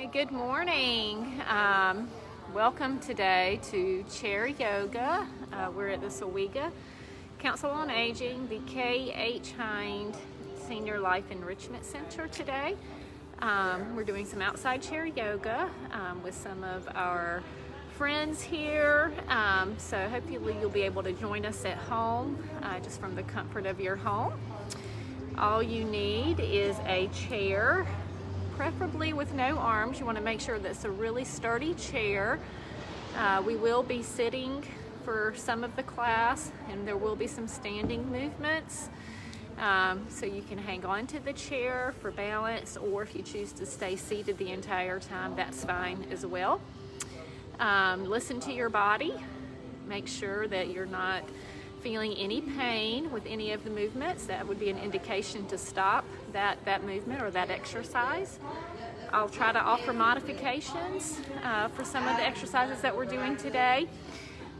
Hey, good morning. Welcome today to Chair Yoga. We're at the Sawega Council on Aging, the K.H. Hind Senior Life Enrichment Center today. We're doing some outside chair yoga with some of our friends here. So hopefully you'll be able to join us at home, just from the comfort of your home. All you need is a chair, preferably with no arms. You want to make sure that it's a really sturdy chair. We will be sitting for some of the class, and there will be some standing movements. So you can hang on to the chair for balance, or if you choose to stay seated the entire time, that's fine as well. Listen to your body. Make sure that you're not feeling any pain with any of the movements. That would be an indication to stop that movement or that exercise. I'll try to offer modifications for some of the exercises that we're doing today.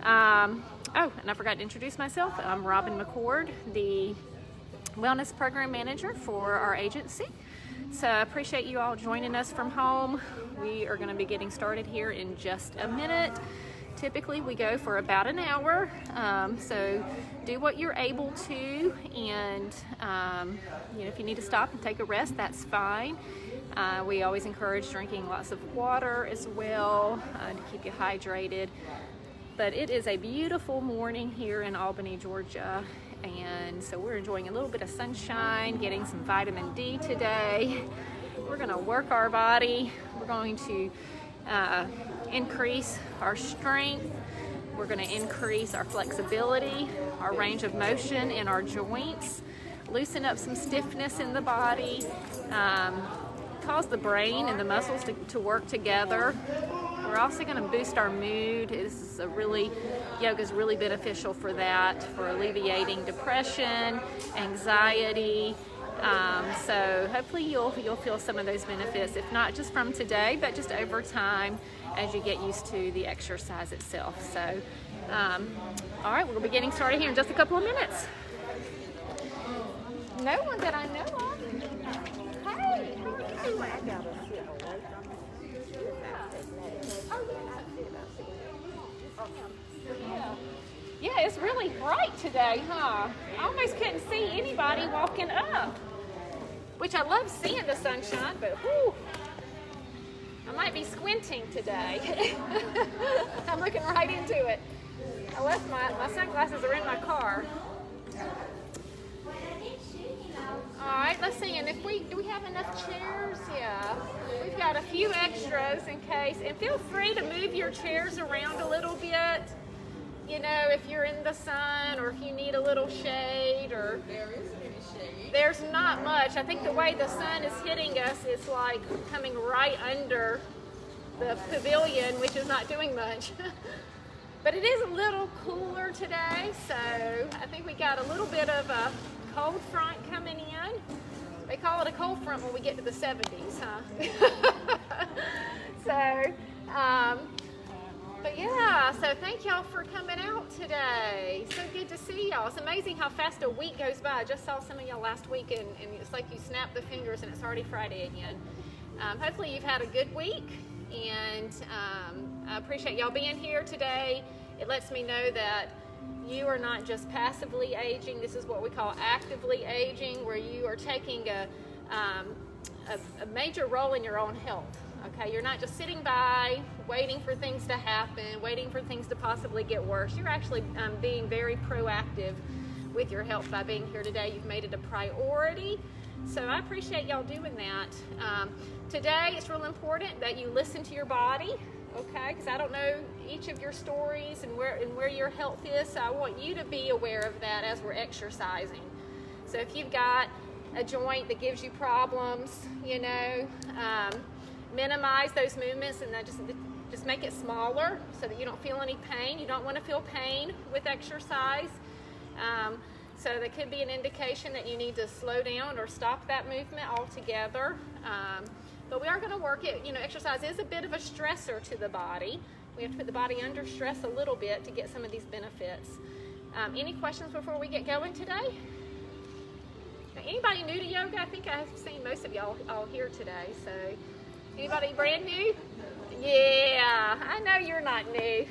And I forgot to introduce myself. I'm Robin McCord, the Wellness Program Manager for our agency. So I appreciate you all joining us from home. We are going to be getting started here in just a minute. Typically we go for about an hour, so do what you're able to, and if you need to stop and take a rest, that's fine. We always encourage drinking lots of water as well to keep you hydrated. But it is a beautiful morning here in Albany, Georgia, and so we're enjoying a little bit of sunshine, getting some vitamin D today. We're going to work our body. We're going to increase our strength. We're going to increase our flexibility, our range of motion in our joints, loosen up some stiffness in the body, cause the brain and the muscles to work together. We're also going to boost our mood. Yoga is really beneficial for that, for alleviating depression, anxiety. So hopefully you'll feel some of those benefits, if not just from today, but just over time as you get used to the exercise itself. So, all right, we'll be getting started here in just a couple of minutes. No one that I know of. Hey, how are you? Yeah, it's really bright today, huh? I almost couldn't see anybody walking up, which I love seeing the sunshine, but whew, I might be squinting today. I'm looking right into it. I left my sunglasses are in my car. All right, let's see, and do we have enough chairs? Yeah, we've got a few extras in case, and feel free to move your chairs around a little bit. You know, if you're in the sun, or if you need a little shade, or There isn't any shade. There's not much. I think the way the sun is hitting us, it's like coming right under the pavilion, which is not doing much. But it is a little cooler today, so I think we got a little bit of a cold front coming in. They call it a cold front when we get to the 70s, huh? But yeah, so thank y'all for coming out today. So good to see y'all. It's amazing how fast a week goes by. I just saw some of y'all last week, and it's like you snap the fingers and it's already Friday again. Hopefully you've had a good week, and I appreciate y'all being here today. It lets me know that you are not just passively aging. This is what we call actively aging, where you are taking a major role in your own health. Okay, you're not just sitting by, waiting for things to happen, waiting for things to possibly get worse. You're actually being very proactive with your health by being here today. You've made it a priority, so I appreciate y'all doing that. Today, it's real important that you listen to your body, okay, because I don't know each of your stories and where your health is, so I want you to be aware of that as we're exercising. So if you've got a joint that gives you problems, minimize those movements, and then just make it smaller so that you don't feel any pain. You don't want to feel pain with exercise. So that could be an indication that you need to slow down or stop that movement altogether. But we are going to work it. Exercise is a bit of a stressor to the body. We have to put the body under stress a little bit to get some of these benefits. Any questions before we get going today? Anybody new to yoga? I think I've seen most of y'all all here today. So Anybody brand new? Yeah, I know you're not new.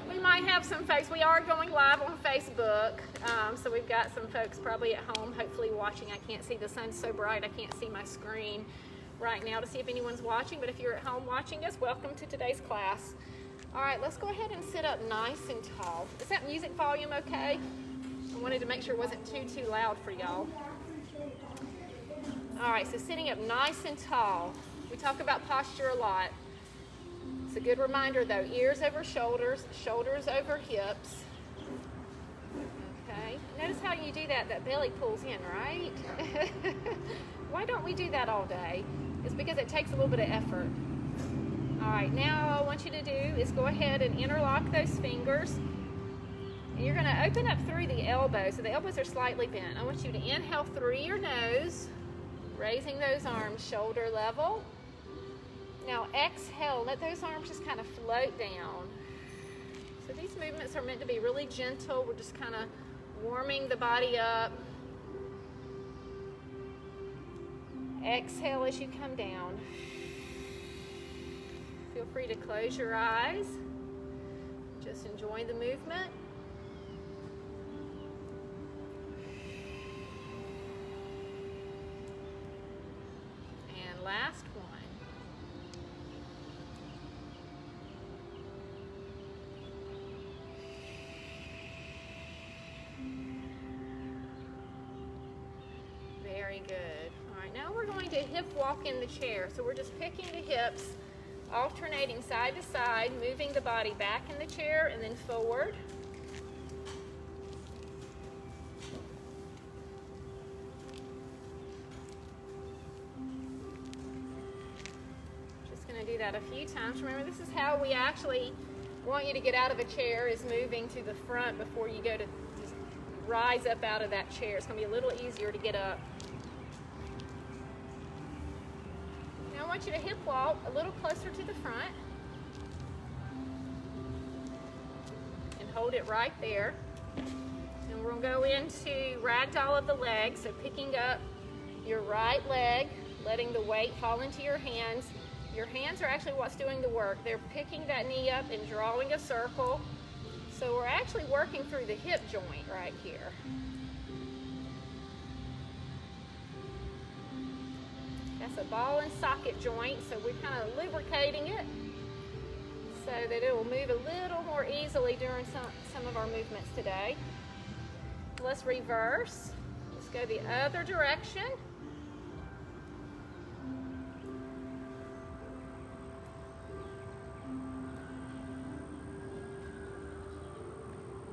We might have some folks. We are going live on Facebook, so we've got some folks probably at home, hopefully watching. I can't see, the sun's so bright, I can't see my screen right now to see if anyone's watching, but if you're at home watching us, welcome to today's class. All right, let's go ahead and sit up nice and tall. Is that music volume okay? I wanted to make sure it wasn't too loud for y'all. All right, so sitting up nice and tall. We talk about posture a lot. It's a good reminder though, ears over shoulders, shoulders over hips. Okay, notice how you do that, that belly pulls in, right? Why don't we do that all day? It's because it takes a little bit of effort. All right, now all I want you to do is go ahead and interlock those fingers. And you're gonna open up through the elbows, so the elbows are slightly bent. I want you to inhale through your nose, raising those arms shoulder level. Now exhale, let those arms just kind of float down. So these movements are meant to be really gentle. We're just kind of warming the body up. Exhale as you come down. Feel free to close your eyes. Just enjoy the movement. And last one. Very good. All right, now we're going to hip walk in the chair. So we're just picking the hips, alternating side to side, moving the body back in the chair and then forward. Just going to do that a few times. Remember, this is how we actually want you to get out of a chair, is moving to the front before you go to just rise up out of that chair. It's going to be a little easier to get up. Now I want you to hip walk a little closer to the front and hold it right there. And we're going to go into ragdoll of the legs, so picking up your right leg, letting the weight fall into your hands. Your hands are actually what's doing the work. They're picking that knee up and drawing a circle. So we're actually working through the hip joint right here. That's a ball and socket joint, so we're kind of lubricating it so that it will move a little more easily during some of our movements today. Let's reverse. Let's go the other direction.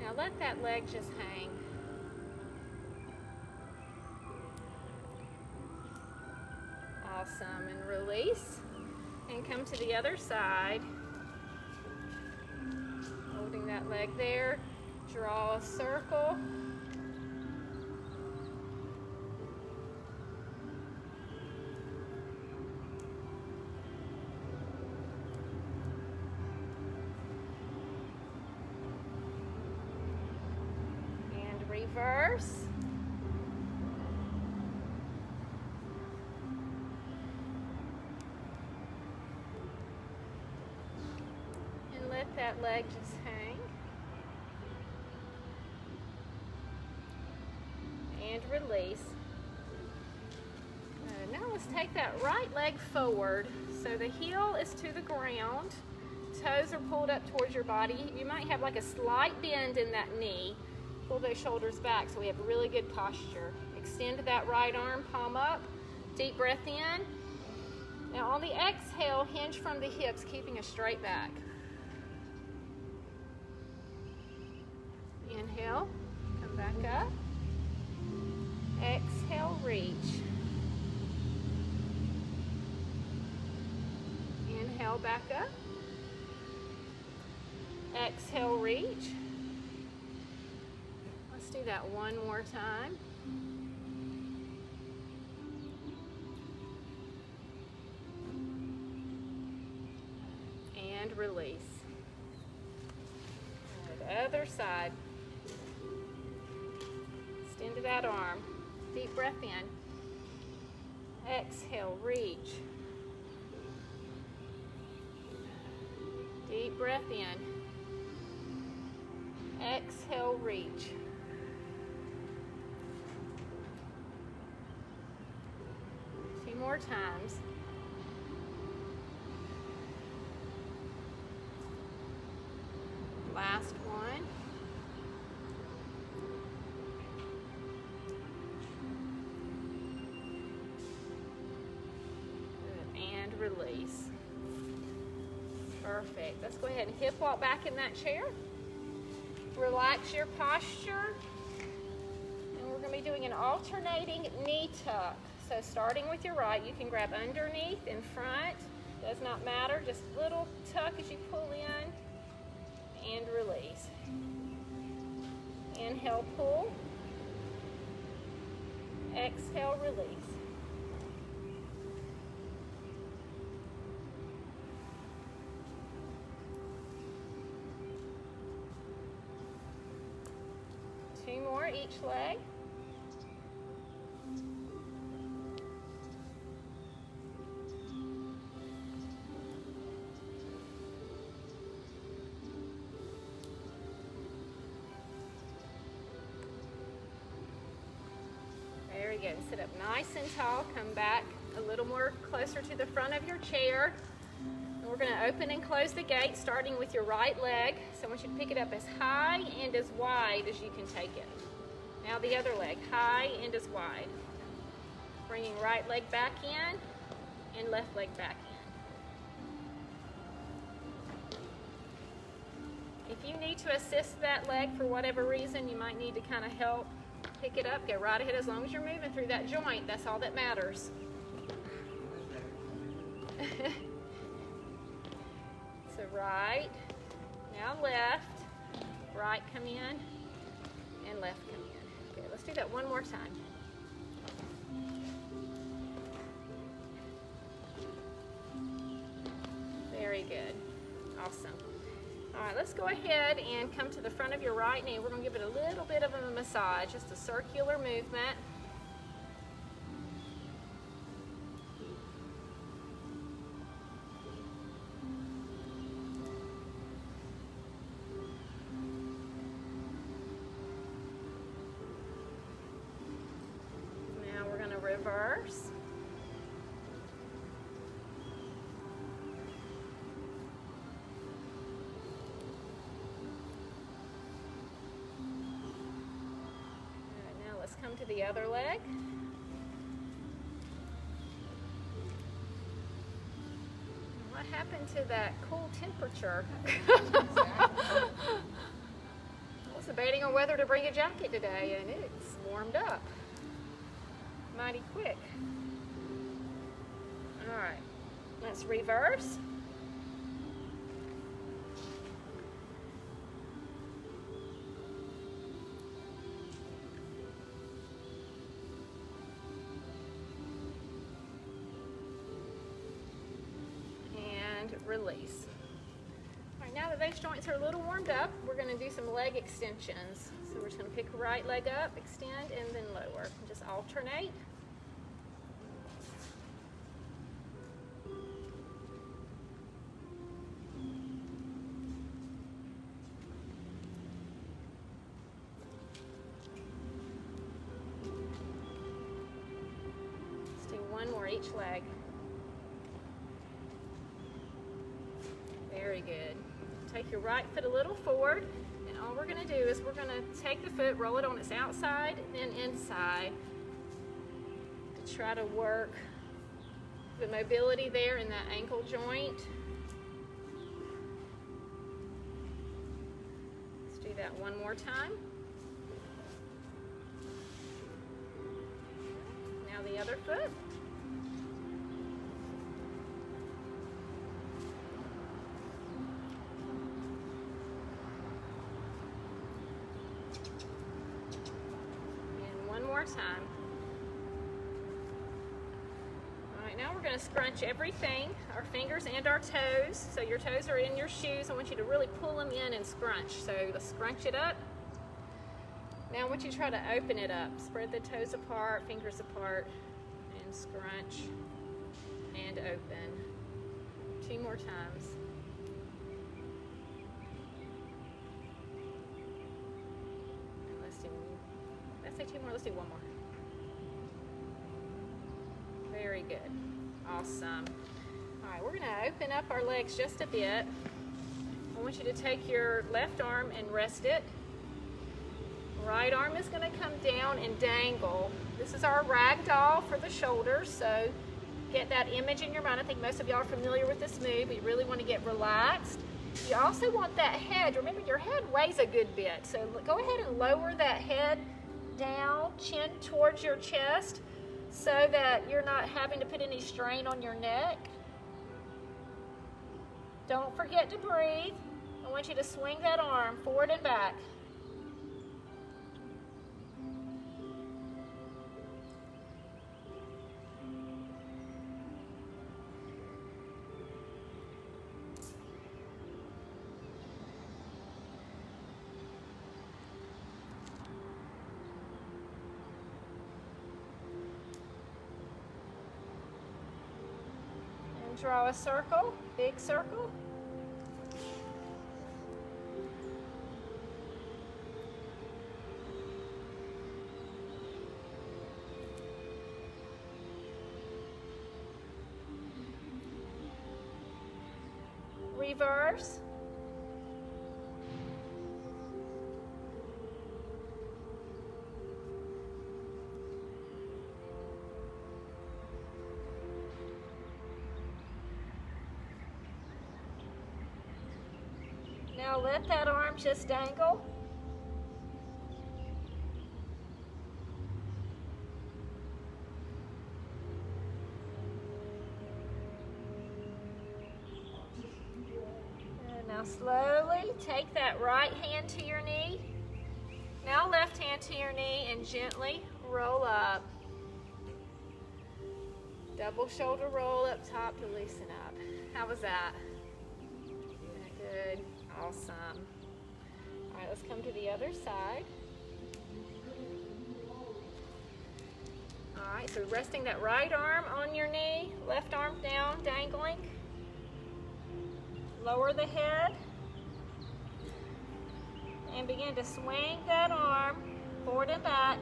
Now let that leg just hang. Awesome, and release. And come to the other side. Holding that leg there, draw a circle. And reverse. Let that leg just hang. And release. Now let's take that right leg forward. So the heel is to the ground. Toes are pulled up towards your body. You might have like a slight bend in that knee. Pull those shoulders back so we have really good posture. Extend that right arm, palm up. Deep breath in. Now on the exhale, hinge from the hips, keeping a straight back. Inhale, come back up. Exhale, reach. Inhale, back up. Exhale, reach. Let's do that one more time. And release. The other side. Extend that arm. Deep breath in. Exhale, reach. Deep breath in. Exhale, reach. Two more times. Last one. Good. And release. Perfect. Let's go ahead and hip walk back in that chair. Relax your posture. And we're going to be doing an alternating knee tuck. So starting with your right, you can grab underneath, in front. Does not matter. Just a little tuck as you pull in and release. Inhale, pull. Exhale, release. Two more each leg. Very good. Sit up nice and tall. Come back a little more closer to the front of your chair. And we're going to open and close the gate starting with your right leg. So I want you to pick it up as high and as wide as you can take it. Now the other leg, high and as wide. Bringing right leg back in and left leg back in. If you need to assist that leg for whatever reason, you might need to kind of help pick it up. Go right ahead as long as you're moving through that joint. That's all that matters. So right, now left, right come in, and left come in. Okay, let's do that one more time. Very good. Awesome. All right, let's go ahead and come to the front of your right knee. We're going to give it a little bit of a massage, just a circular movement. Now we're going to reverse. Come to the other leg. What happened to that cool temperature? I was debating on whether to bring a jacket today, and it's warmed up mighty quick. All right, let's reverse. Release. All right, now that those joints are a little warmed up, we're going to do some leg extensions. So we're just going to pick right leg up, extend, and then lower. And just alternate. Let's do one more each leg. Very good. Take your right foot a little forward, and all we're going to do is we're going to take the foot, roll it on its outside and then inside to try to work the mobility there in that ankle joint. Let's do that one more time. Now the other foot. Time. All right, now we're going to scrunch everything, our fingers and our toes. So your toes are in your shoes. I want you to really pull them in and scrunch. So let's scrunch it up. Now I want you to try to open it up. Spread the toes apart, fingers apart, and scrunch, and open. 2 more times. And let's say 2 more, let's do 1 more. Very good, awesome. All right, we're gonna open up our legs just a bit. I want you to take your left arm and rest it. Right arm is gonna come down and dangle. This is our rag doll for the shoulders, so get that image in your mind. I think most of y'all are familiar with this move. You really want to get relaxed. You also want that head. Remember, your head weighs a good bit, so go ahead and lower that head down, chin towards your chest, so that you're not having to put any strain on your neck. Don't forget to breathe. I want you to swing that arm forward and back. And draw a circle, big circle. Reverse. Now let that arm just dangle. Now slowly take that right hand to your knee. Now left hand to your knee and gently roll up. Double shoulder roll up top to loosen up. How was that? Good. Awesome. All right, let's come to the other side. All right, so resting that right arm on your knee, left arm down, dangling. Lower the head and begin to swing that arm forward and back.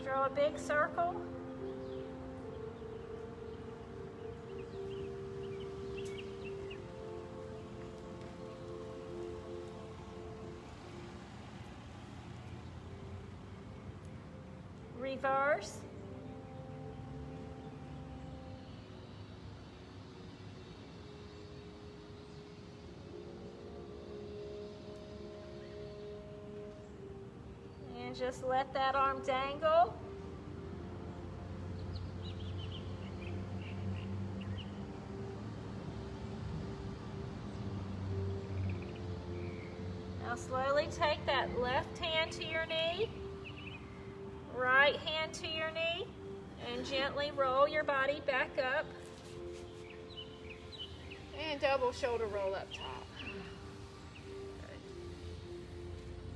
Draw a big circle. Reverse. And just let that arm dangle. Now slowly take that left hand to your knee. Right hand to your knee and gently roll your body back up and double shoulder roll up top.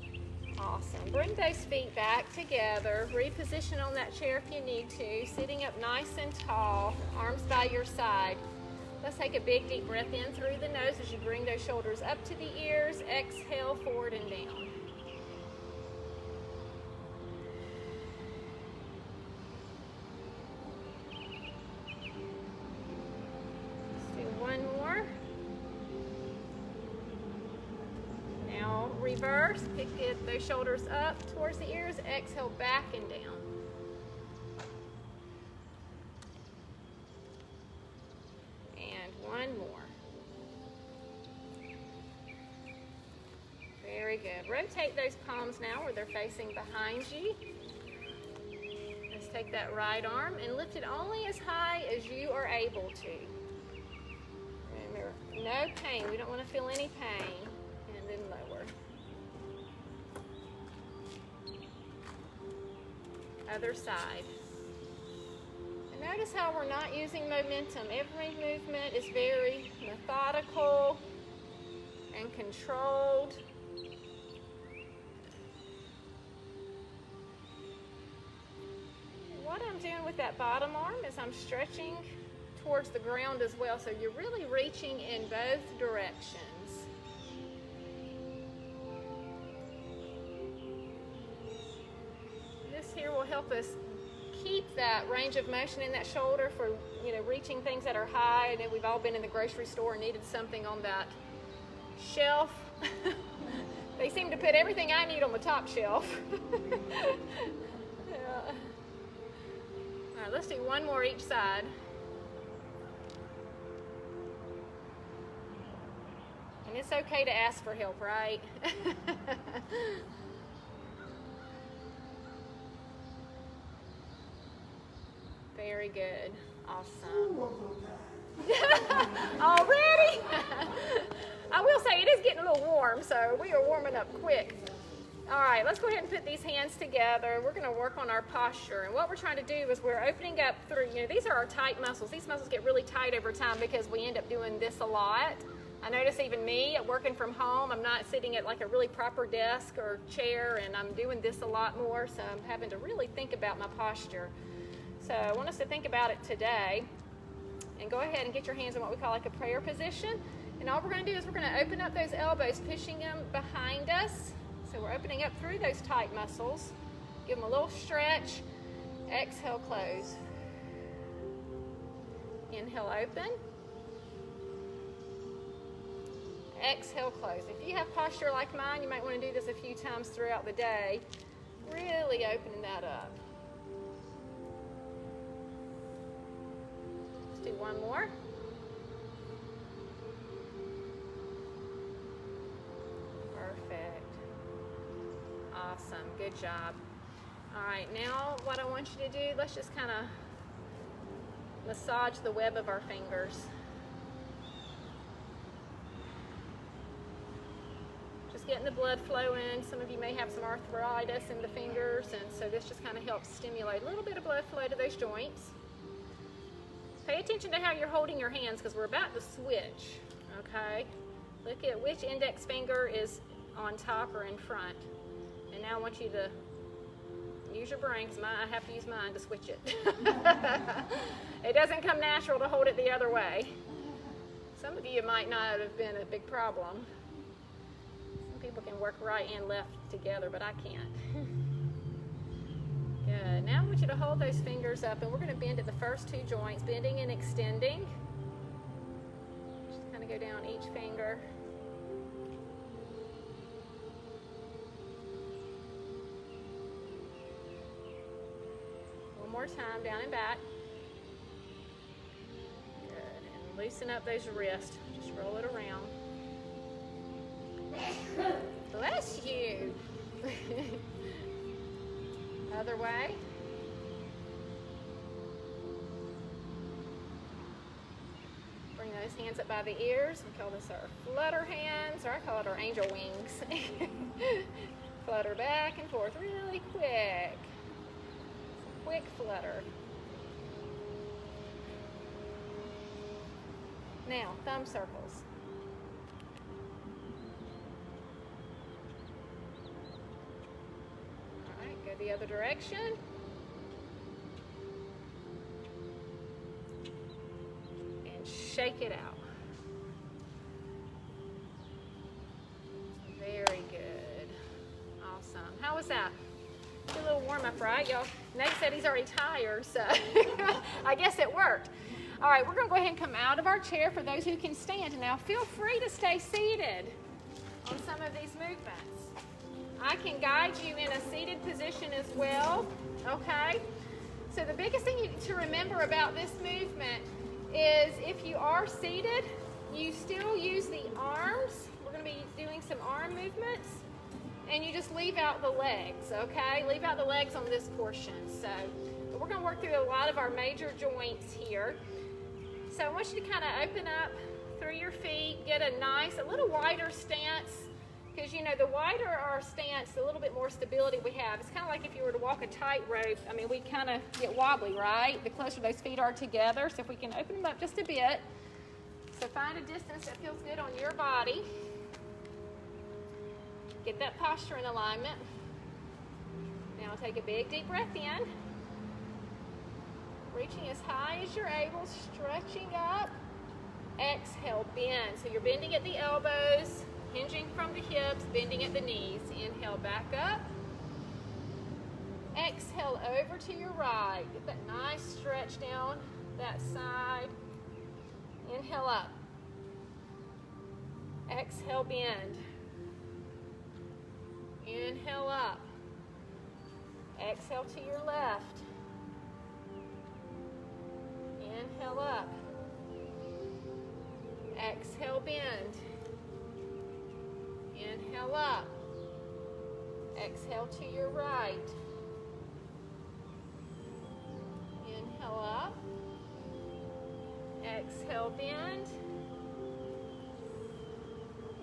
Good. Awesome. Bring those feet back together. Reposition on that chair if you need to. Sitting up nice and tall, arms by your side. Let's take a big deep breath in through the nose as you bring those shoulders up to the ears. Exhale forward and down. Reverse, pick those shoulders up towards the ears, exhale back and down. And one more. Very good. Rotate those palms now where they're facing behind you. Let's take that right arm and lift it only as high as you are able to. Remember, no pain. We don't want to feel any pain. And then lower. Other side. And Notice how we're not using momentum. Every movement is very methodical and controlled. What I'm doing with that bottom arm is I'm stretching towards the ground as well, so you're really reaching in both directions. This here will help us keep that range of motion in that shoulder for, reaching things that are high. And then we've all been in the grocery store and needed something on that shelf. They seem to put everything I need on the top shelf. Yeah. All right, let's do one more each side. And it's okay to ask for help, right? Very good. Awesome. Already? I will say it is getting a little warm, so we are warming up quick. All right, let's go ahead and put these hands together. We're going to work on our posture. And what we're trying to do is we're opening up through, these are our tight muscles. These muscles get really tight over time because we end up doing this a lot. I notice even me working from home, I'm not sitting at like a really proper desk or chair, and I'm doing this a lot more, so I'm having to really think about my posture. So I want us to think about it today, and go ahead and get your hands in what we call like a prayer position. And all we're going to do is we're going to open up those elbows, pushing them behind us. So we're opening up through those tight muscles. Give them a little stretch. Exhale, close. Inhale, open. Exhale, close. If you have posture like mine, you might want to do this a few times throughout the day. Really opening that up. Let's do one more. Perfect. Awesome. Good job. All right, now what I want you to do, let's just kind of massage the web of our fingers. Getting the blood flowing. Some of you may have some arthritis in the fingers, and so this just kind of helps stimulate a little bit of blood flow to those joints. Pay attention to how you're holding your hands because we're about to switch, okay? Look at which index finger is on top or in front. And now I want you to use your brain because I have to use mine to switch it. It doesn't come natural to hold it the other way. Some of you might not have been a big problem. People can work right and left together, but I can't. Good. Now I want you to hold those fingers up, and we're going to bend at the first two joints, bending and extending. Just kind of go down each finger. One more time, down and back. Good. And loosen up those wrists. Just roll it around. Bless you. Other way. Bring those hands up by the ears. We call this our flutter hands, or I call it our angel wings. Flutter back and forth really quick. Quick flutter. Now, thumb circles. The other direction. And shake it out. Very good. Awesome. How was that? A little warm up, right? Y'all, Nate said he's already tired, so I guess it worked. All right, we're going to go ahead and come out of our chair for those who can stand. Now, feel free to stay seated on some of these movements. I can guide you in a seated position as well, okay? So the biggest thing to remember about this movement is if you are seated, you still use the arms. We're going to be doing some arm movements, and you just leave out the legs, okay? Leave out the legs on this portion. So we're going to work through a lot of our major joints here. So I want you to kind of open up through your feet, get a nice, a little wider stance Because, you know, the wider our stance, the little bit more stability we have. It's kind of like if you were to walk a tightrope. I mean, we kind of get wobbly, right? The closer those feet are together. So if we can open them up just a bit. So find a distance that feels good on your body. Get that posture in alignment. Now take a big deep breath in. Reaching as high as you're able, stretching up. Exhale, bend. So you're bending at the elbows, hinging from the hips, bending at the knees. Inhale, back up. Exhale, over to your right. Get that nice stretch down that side. Inhale up. Exhale, bend. Inhale up. Exhale to your left. Inhale up. Exhale, bend. Inhale up. Exhale to your right. Inhale up. Exhale, bend.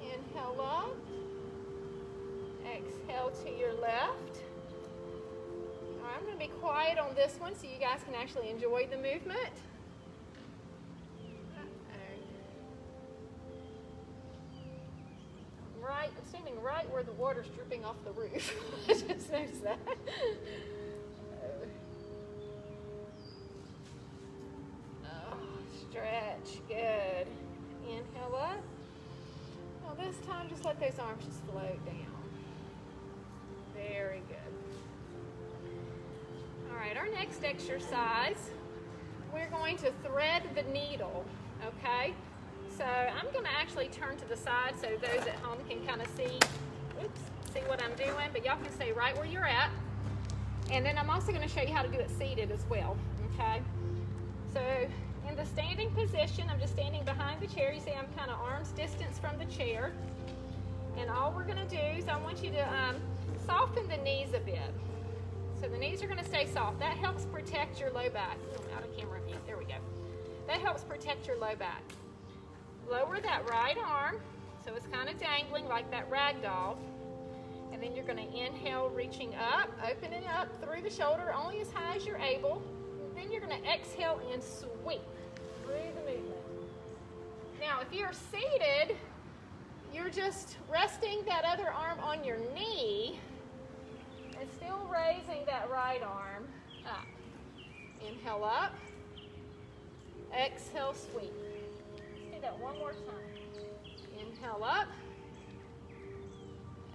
Inhale up. Exhale to your left. All right, I'm going to be quiet on this one so you guys can actually enjoy the movement. I'm standing right where the water's dripping off the roof. I just noticed that. Oh, stretch, good. Inhale up. Now this time, just let those arms just float down. Very good. All right, our next exercise, we're going to thread the needle, okay? So I'm going to actually turn to the side so those at home can kind of see what I'm doing, but y'all can stay right where you're at. And then I'm also going to show you how to do it seated as well, okay? So in the standing position, I'm just standing behind the chair. You see I'm kind of arm's distance from the chair. And all we're going to do is I want you to soften the knees a bit. So the knees are going to stay soft. That helps protect your low back. Oh, out of camera view. There we go. That helps protect your low back. Lower that right arm, so it's kind of dangling like that rag doll. And then you're going to inhale, reaching up, opening up through the shoulder, only as high as you're able. And then you're going to exhale and sweep through the movement. Now, if you're seated, you're just resting that other arm on your knee and still raising that right arm up. Inhale up, exhale, sweep. That one more time. Inhale up.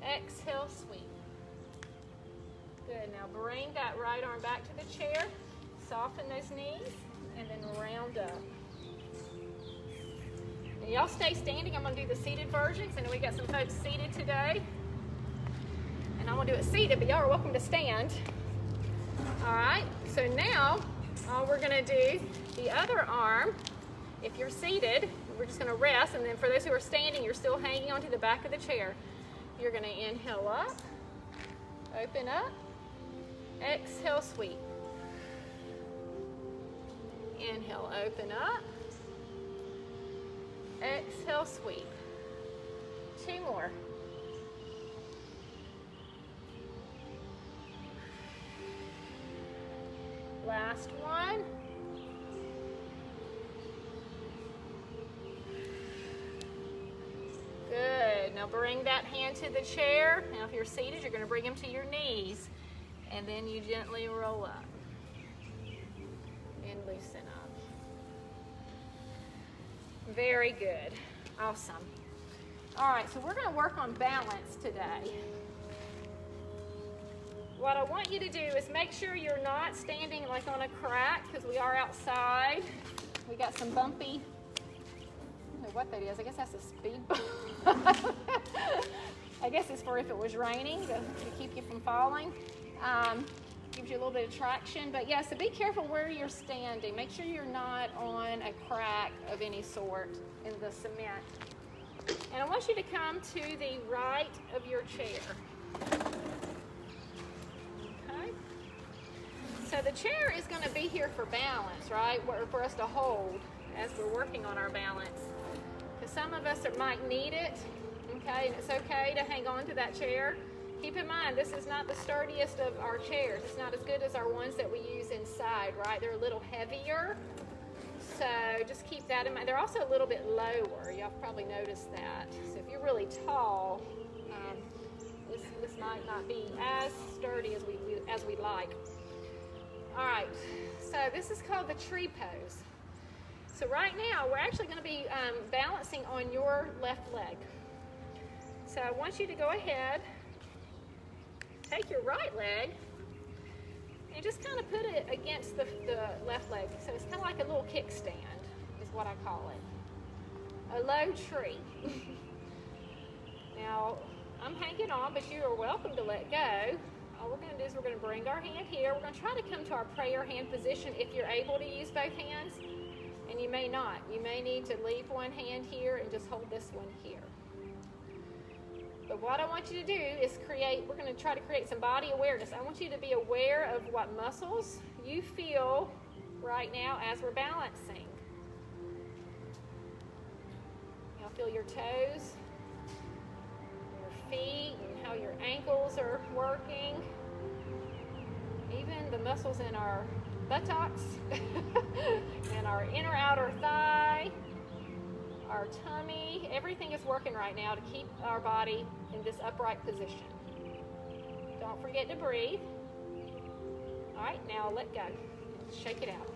Exhale, sweep. Good. Now bring that right arm back to the chair. Soften those knees and then round up. And y'all stay standing. I'm going to do the seated version. I know we got some folks seated today. And I'm going to do it seated, but y'all are welcome to stand. All right. So now all we're going to do, the other arm, if you're seated, we're just going to rest, and then for those who are standing, you're still hanging onto the back of the chair. You're going to inhale up, open up, exhale, sweep. Inhale, open up, exhale, sweep. Two more. Last one. Good. Now bring that hand to the chair. Now if you're seated, you're going to bring them to your knees. And then you gently roll up. And loosen up. Very good. Awesome. All right, so we're going to work on balance today. What I want you to do is make sure you're not standing like on a crack, because we are outside. We got some bumpy, I don't know what that is. I guess that's a speed bump. I guess it's for if it was raining to keep you from falling. Gives you a little bit of traction. But yeah, so be careful where you're standing. Make sure you're not on a crack of any sort in the cement. And I want you to come to the right of your chair. Okay? So the chair is going to be here for balance, right? For us to hold as we're working on our balance. Because some of us might need it. okay? And it's okay to hang on to that chair. Keep in mind, this is not the sturdiest of our chairs. It's not as good as our ones that we use inside, right? They're a little heavier. So just keep that in mind. They're also a little bit lower. Y'all probably noticed that. So if you're really tall, this might not be as sturdy as we'd like. All right, so this is called the tree pose. So right now, we're actually going to be balancing on your left leg. So I want you to go ahead, take your right leg, and just kind of put it against the left leg. So it's kind of like a little kickstand, is what I call it. A low tree. Now, I'm hanging on, but you are welcome to let go. All we're going to do is we're going to bring our hand here. We're going to try to come to our prayer hand position if you're able to use both hands. And you may not. You may need to leave one hand here and just hold this one here. But what I want you to do is we're going to try to create some body awareness. I want you to be aware of what muscles you feel right now as we're balancing. You'll feel your toes, your feet, and how your ankles are working. Even the muscles in our buttocks and our inner outer thigh, our tummy, everything is working right now to keep our body in this upright position. Don't forget to breathe. All right, now let go. Shake it out.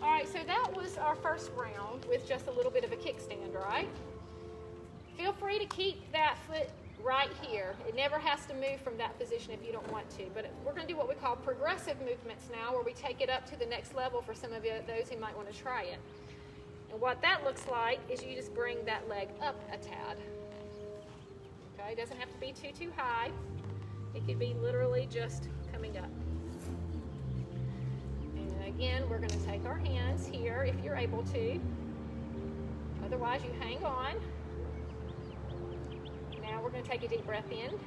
All right, so that was our first round with just a little bit of a kickstand, right? Feel free to keep that foot right here. It never has to move from that position if you don't want to. But we're going to do what we call progressive movements now, where we take it up to the next level for some of those who might want to try it. And what that looks like is you just bring that leg up a tad. Okay, it doesn't have to be too high. It could be literally just coming up. And again, we're going to take our hands here if you're able to. Otherwise, you hang on. Now we're going to take a deep breath in.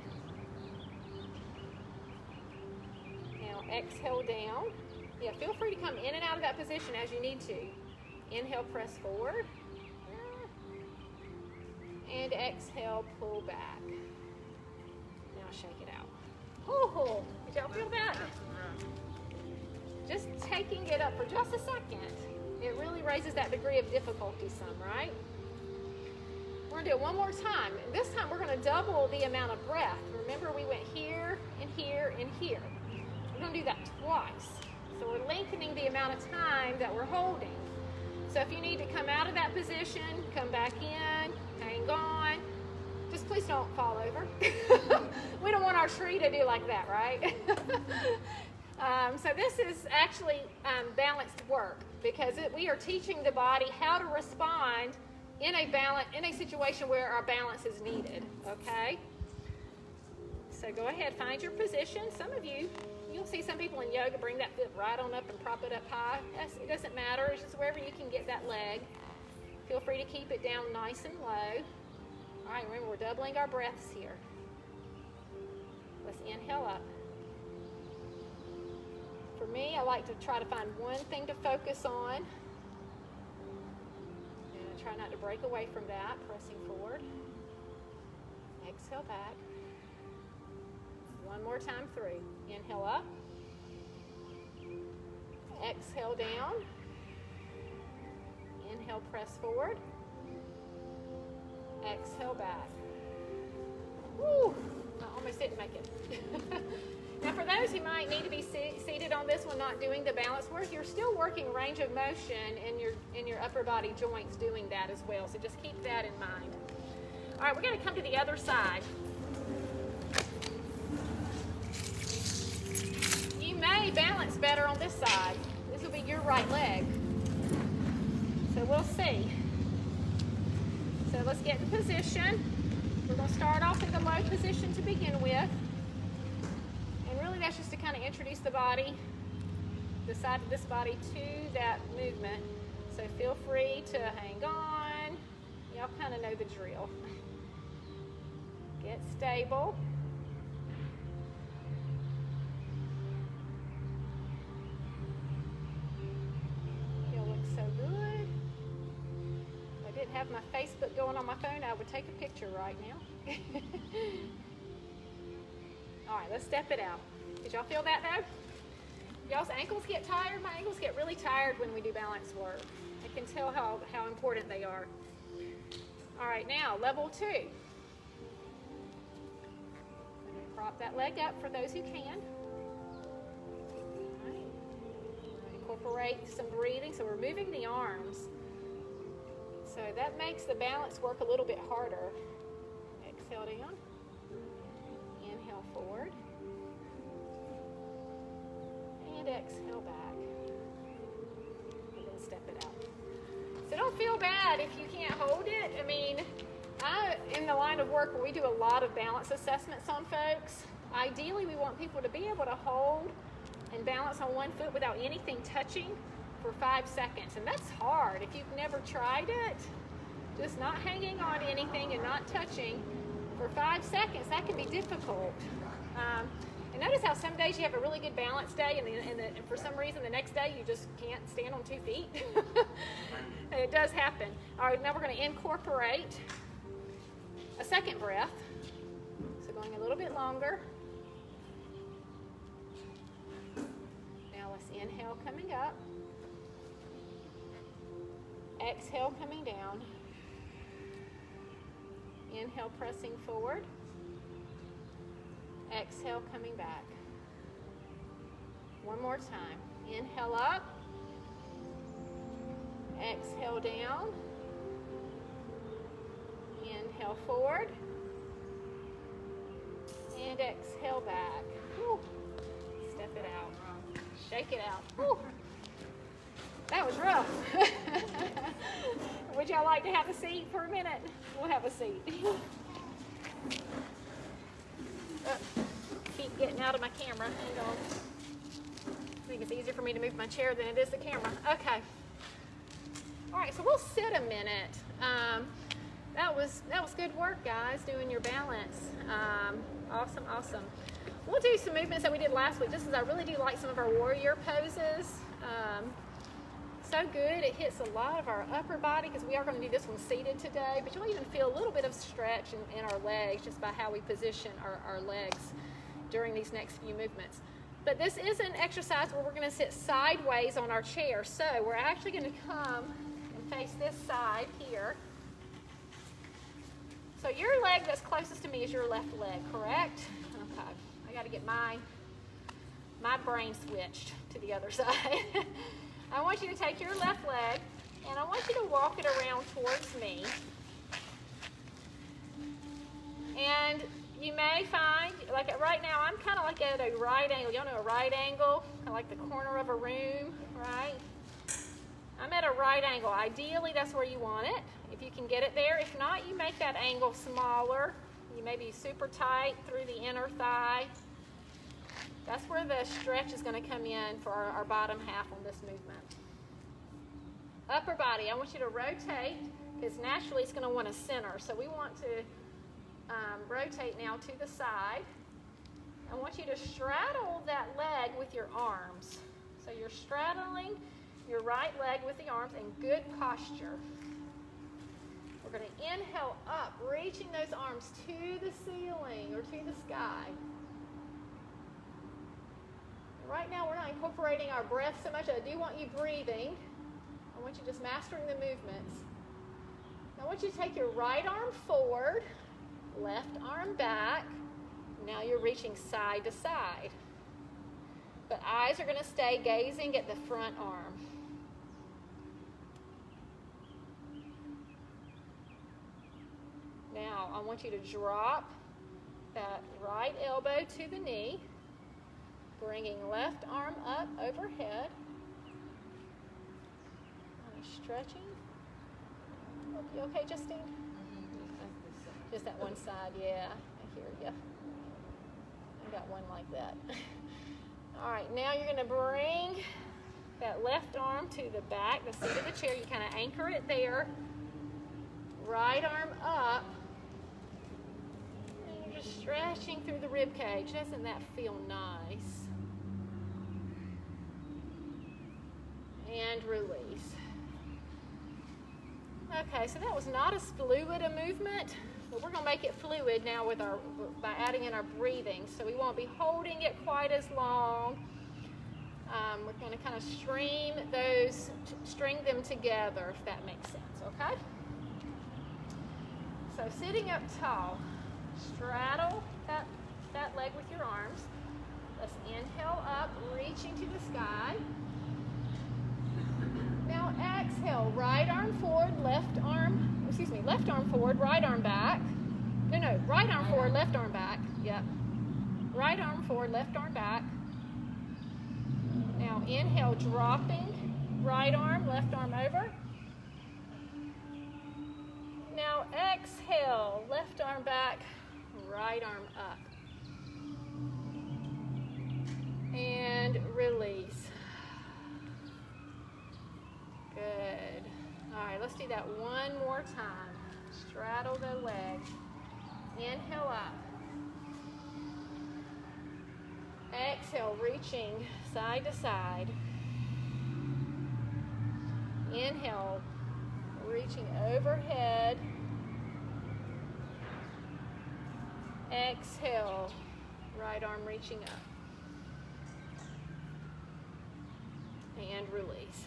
Now exhale down. Yeah, feel free to come in and out of that position as you need to. Inhale, press forward. And exhale, pull back. Now shake it out. Oh, did y'all feel that? Just taking it up for just a second, it really raises that degree of difficulty some, right? We're going to do it one more time. And this time we're going to double the amount of breath. Remember, we went here and here and here. We're going to do that twice. So we're lengthening the amount of time that we're holding. So if you need to come out of that position, come back in, hang on. Just please don't fall over. We don't want our tree to do like that, right? So this is actually balanced work, because we are teaching the body how to respond in a situation where our balance is needed, okay? So go ahead, find your position. Some of you'll see some people in yoga bring that foot right on up and prop it up high. It doesn't matter, it's just wherever you can get that leg. Feel free to keep it down nice and low. All right, remember, we're doubling our breaths here. Let's inhale up. For me, I like to try to find one thing to focus on. And try not to break away from that, pressing forward. Exhale back. One more time through. Inhale up. Exhale down. Inhale, press forward. Exhale back. Woo! I almost didn't make it. Now for those who might need to be seated on this one, not doing the balance work, you're still working range of motion in your upper body joints doing that as well. So just keep that in mind. All right, we're going to come to the other side. You may balance better on this side. This will be your right leg. So we'll see. So let's get in position. We're going to start off in the low position to begin with. And really that's just to kind of introduce the body, the side of this body to that movement. So feel free to hang on. Y'all kind of know the drill. Get stable. have my Facebook going on my phone, I would take a picture right now. All right, let's step it out. Did y'all feel that though? Y'all's ankles get tired? My ankles get really tired when we do balance work. I can tell how important they are. All right, now level 2. Prop that leg up for those who can. All right. Incorporate some breathing. So we're moving the arms. So that makes the balance work a little bit harder. Exhale down. Inhale forward. And exhale back. And then step it out. So don't feel bad if you can't hold it. I mean, I'm in the line of work where we do a lot of balance assessments on folks. Ideally, we want people to be able to hold and balance on one foot without anything touching for 5 seconds. And that's hard. If you've never tried it, just not hanging on anything and not touching for 5 seconds, that can be difficult. And notice how some days you have a really good balance day and for some reason the next day you just can't stand on 2 feet. It does happen. All right, now we're going to incorporate a second breath. So going a little bit longer. Now let's inhale coming up. Exhale coming down. Inhale pressing forward. Exhale coming back. One more time. Inhale up. Exhale down. Inhale forward. And exhale back. Whew. Step it out. Shake it out. Whew. That was rough. Would y'all like to have a seat for a minute? We'll have a seat. Keep getting out of my camera. Hang on. I think it's easier for me to move my chair than it is the camera. Okay. All right, so we'll sit a minute. That was good work, guys, doing your balance. Awesome. We'll do some movements that we did last week, just as I really do like some of our warrior poses. So good. It hits a lot of our upper body because we are going to do this one seated today, but you'll even feel a little bit of stretch in our legs just by how we position our legs during these next few movements. But this is an exercise where we're going to sit sideways on our chair. So we're actually going to come and face this side here. So your leg that's closest to me is your left leg, correct? Okay. I got to get my brain switched to the other side. I want you to take your left leg and I want you to walk it around towards me. And you may find, like right now, I'm kind of like at a right angle. Y'all know a right angle? Kind of like the corner of a room, right? I'm at a right angle. Ideally, that's where you want it, if you can get it there. If not, you make that angle smaller. You may be super tight through the inner thigh. That's where the stretch is going to come in for our bottom half on this movement. Upper body, I want you to rotate because naturally it's going to want to center. So we want to rotate now to the side. I want you to straddle that leg with your arms. So you're straddling your right leg with the arms in good posture. We're going to inhale up, reaching those arms to the ceiling or to the sky. Right now we're not incorporating our breath so much. I do want you breathing. I want you just mastering the movements. Now I want you to take your right arm forward, left arm back. Now you're reaching side to side. But eyes are going to stay gazing at the front arm. Now I want you to drop that right elbow to the knee. Bringing left arm up overhead. Are you stretching? You okay, Justine? Just that one side, yeah. I hear you. I got one like that. All right, now you're going to bring that left arm to the back, the seat of the chair. You kind of anchor it there. Right arm up. And you're just stretching through the rib cage. Doesn't that feel nice? And release. Okay, so that was not as fluid a movement, but we're going to make it fluid now by adding in our breathing. So we won't be holding it quite as long. We're going to kind of string them together, if that makes sense, okay? So sitting up tall, straddle that leg with your arms. Let's inhale up, reaching to the sky. Now exhale, right arm forward, left arm forward, right arm back. No, right arm forward, left arm back. Yep. Right arm forward, left arm back. Now inhale, dropping, right arm, left arm over. Now exhale, left arm back, right arm up. And release. Good. All right, let's do that one more time. Straddle the leg. Inhale up. Exhale, reaching side to side. Inhale, reaching overhead. Exhale, right arm reaching up. And release.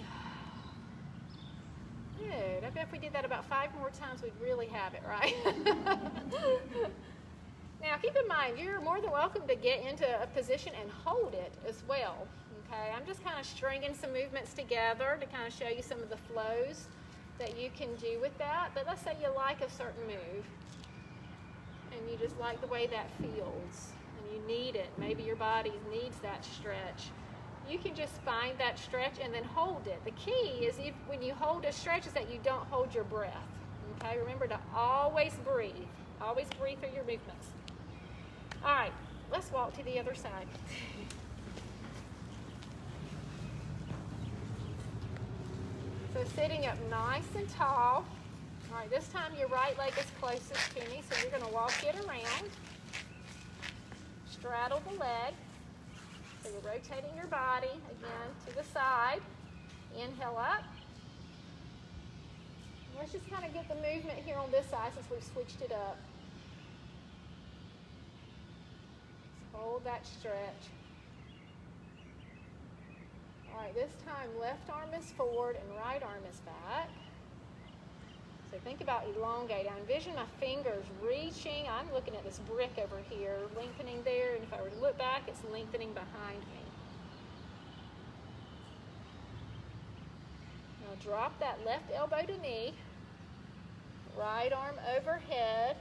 Good. I bet if we did that about 5 more times, we'd really have it, right? Now, keep in mind, you're more than welcome to get into a position and hold it as well. Okay, I'm just kind of stringing some movements together to kind of show you some of the flows that you can do with that. But let's say you like a certain move, and you just like the way that feels, and you need it. Maybe your body needs that stretch. You can just find that stretch and then hold it. The key is when you hold a stretch is that you don't hold your breath. Okay, remember to always breathe. Always breathe through your movements. All right, let's walk to the other side. So sitting up nice and tall. All right, this time your right leg is closest to me, so you're going to walk it around. Straddle the leg. So you're rotating your body, again, to the side. Inhale up. Let's just kind of get the movement here on this side since we've switched it up. Let's hold that stretch. All right, this time left arm is forward and right arm is back. So think about elongate. I envision my fingers reaching. I'm looking at this brick over here, lengthening there, and if I were to look back, it's lengthening behind me. Now drop that left elbow to knee, right arm overhead.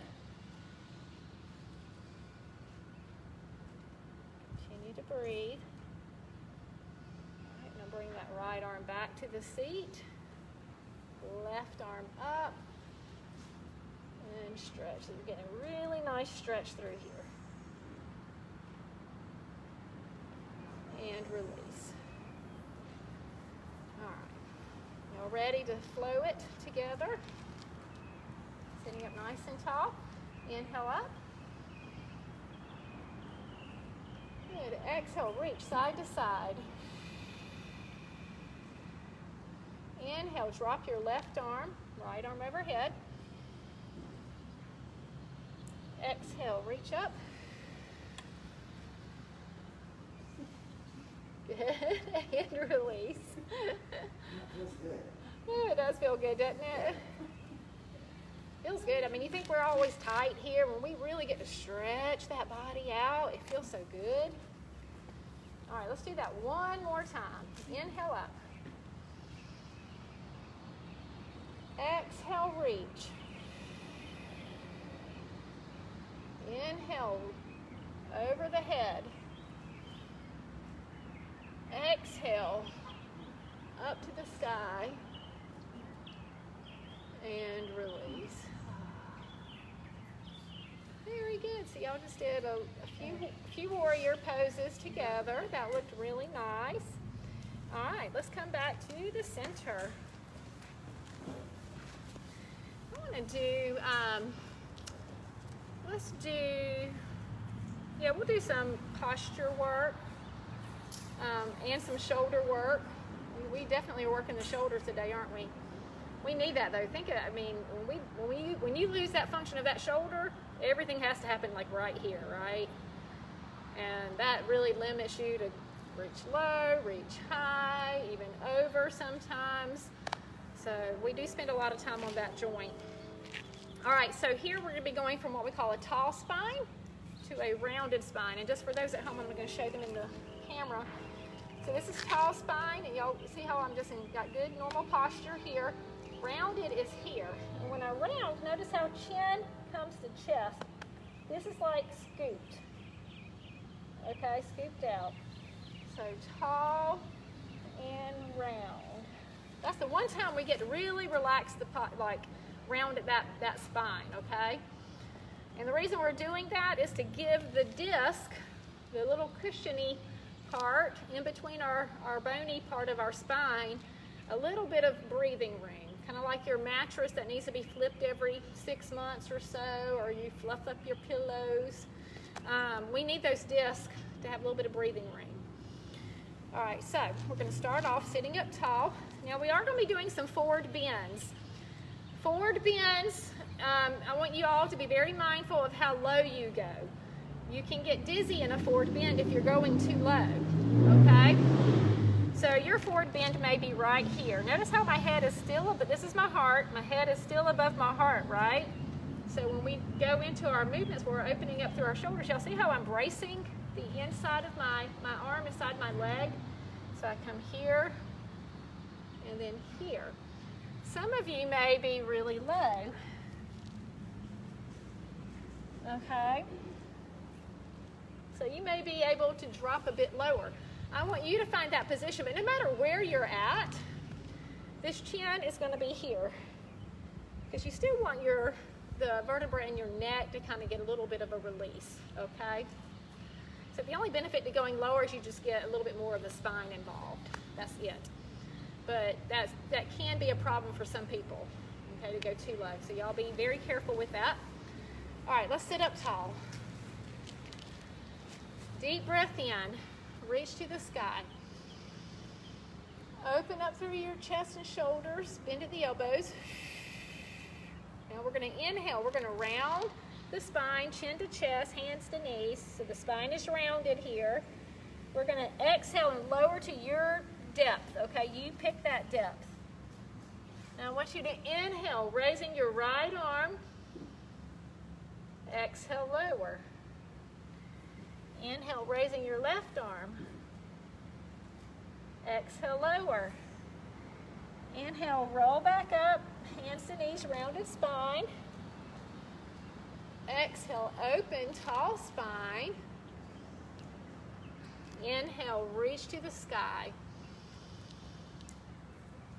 Continue to breathe. All right, now bring that right arm back to the seat. Left arm up and stretch. So you're getting a really nice stretch through here. And release. All right. Now ready to flow it together. Sitting up nice and tall. Inhale up. Good. Exhale, reach side to side. Inhale, drop your left arm, right arm overhead. Exhale, reach up. Good, and release. Feels good. Yeah, it does feel good, doesn't it? Feels good. I mean, you think we're always tight here. When we really get to stretch that body out, it feels so good. All right, let's do that one more time. Inhale up. Exhale, reach. Inhale, over the head. Exhale, up to the sky. And release. Very good. So y'all just did a few warrior poses together. That looked really nice. All right, let's come back to the center. To do, we'll do some posture work and some shoulder work. We definitely are working the shoulders today, aren't we? We need that though. Think of, I mean, when you lose that function of that shoulder, everything has to happen like right here, right? And that really limits you to reach low, reach high, even over sometimes. So we do spend a lot of time on that joint. All right, so here we're going to be going from what we call a tall spine to a rounded spine. And just for those at home, I'm going to show them in the camera. So this is tall spine, and y'all see how I'm just got good normal posture here. Rounded is here. And when I round, notice how chin comes to chest. This is like scooped. Okay, scooped out. So tall and round. That's the one time we get to really relax the round at that spine, okay? And the reason we're doing that is to give the disc, the little cushiony part in between our bony part of our spine, a little bit of breathing room. Kind of like your mattress that needs to be flipped every 6 months or so, or you fluff up your pillows. We need those discs to have a little bit of breathing room. All right, so we're going to start off sitting up tall. Now we are going to be doing some forward bends. Forward bends, I want you all to be very mindful of how low you go. You can get dizzy in a forward bend if you're going too low, okay? So your forward bend may be right here. Notice how my head is still, but this is my heart. My head is still above my heart, right? So when we go into our movements, we're opening up through our shoulders. Y'all see how I'm bracing the inside of my arm inside my leg? So I come here and then here. Some of you may be really low. Okay? So you may be able to drop a bit lower. I want you to find that position, but no matter where you're at, this chin is going to be here. Because you still want the vertebrae in your neck to kind of get a little bit of a release, okay? So the only benefit to going lower is you just get a little bit more of the spine involved. That's it. But that can be a problem for some people, okay, to go too low. So y'all be very careful with that. All right, let's sit up tall. Deep breath in. Reach to the sky. Open up through your chest and shoulders. Bend at the elbows. Now we're going to inhale. We're going to round the spine, chin to chest, hands to knees. So the spine is rounded here. We're going to exhale and lower to your depth. Okay, you pick that depth. Now I want you to inhale, raising your right arm. Exhale, lower. Inhale, raising your left arm. Exhale, lower. Inhale, roll back up, hands to knees, rounded spine. Exhale, open, tall spine. Inhale, reach to the sky.